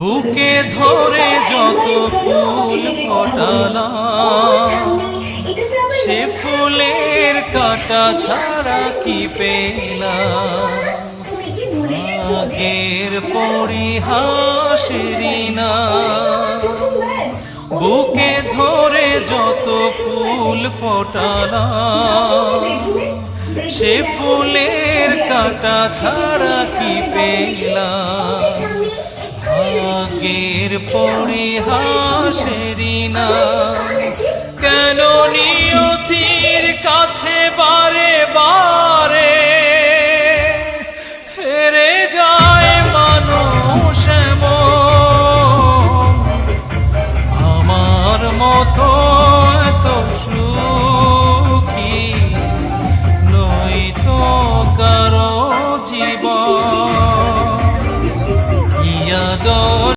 বুকে ধরে যত ফুল ফোটালাম, সে ফুলের কাঁটা ছাড়া কি পেলাম? আগের পরিহাসেরই না। বুকে ধরে যত ফুল ফোটালাম, সে ফুলের কাঁটা ছাড়া কি পেলাম? আগের পরিহাসেরই না। কেন নিয়তির কাছে বারে বারে